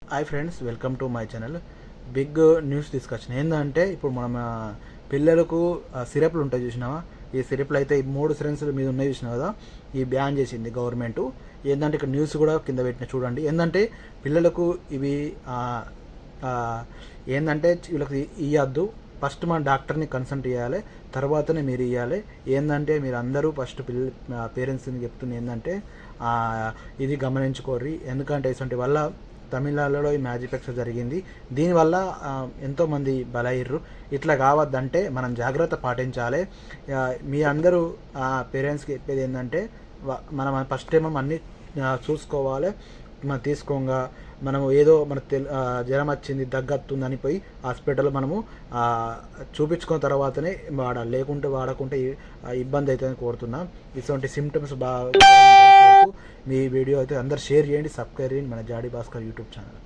Hi friends, welcome to my channel. Big news తీసుకొచ్చిన ఏంటంటే ఇప్పుడు మనం పిల్లలకు సిరప్లు ఉంటాయి చూసినావా. ఈ సిరప్లు అయితే 3 సిరన్స్ మీద ఉన్నాయి చూసినా కదా, ఈ బ్యాన్ చేసింది గవర్నమెంట్. ఏంటంటే ఇక్కడ న్యూస్ కూడా కింద పెట్టిన చూడండి. ఏంటంటే పిల్లలకు ఇవి ఏంటంటే వీళ్ళకి ఇవ్వద్దు. ఫస్ట్ మన డాక్టర్ని కన్సల్ట్ చేయాలి, తర్వాతనే మీరు ఇవ్వాలి. ఏంటంటే మీరు అందరూ ఫస్ట్ పేరెంట్స్ని చెప్తుంది ఏంటంటే ఇది గమనించుకోర్రి. ఎందుకంటే ఇటువంటి వల్ల తమిళనాడులో ఈ మ్యాజిపెక్స్ జరిగింది. దీనివల్ల ఎంతోమంది బలయ్యారు. ఇట్లా కావద్దంటే మనం జాగ్రత్త పాటించాలి. మీ అందరూ పేరెంట్స్కి చెప్పేది ఏంటంటే మనం ఫస్ట్ ఏమో అన్నీ చూసుకోవాలి. మనం తీసుకోగా మనము ఏదో మన జ్వరం వచ్చింది, దగ్గొస్తుందని పోయి హాస్పిటల్లో మనము చూపించుకున్న తర్వాతనే వాడాలి, లేకుంటే వాడకుంటే ఇబ్బంది అవుతుందని కోరుతున్నాం. ఇటువంటి సిమ్టమ్స్ బాగా మీ వీడియో అయితే అందరు షేర్ చేయండి, సబ్స్క్రైబ్ చేయండి మన జాడీ భాస్కర్ యూట్యూబ్ ఛానల్.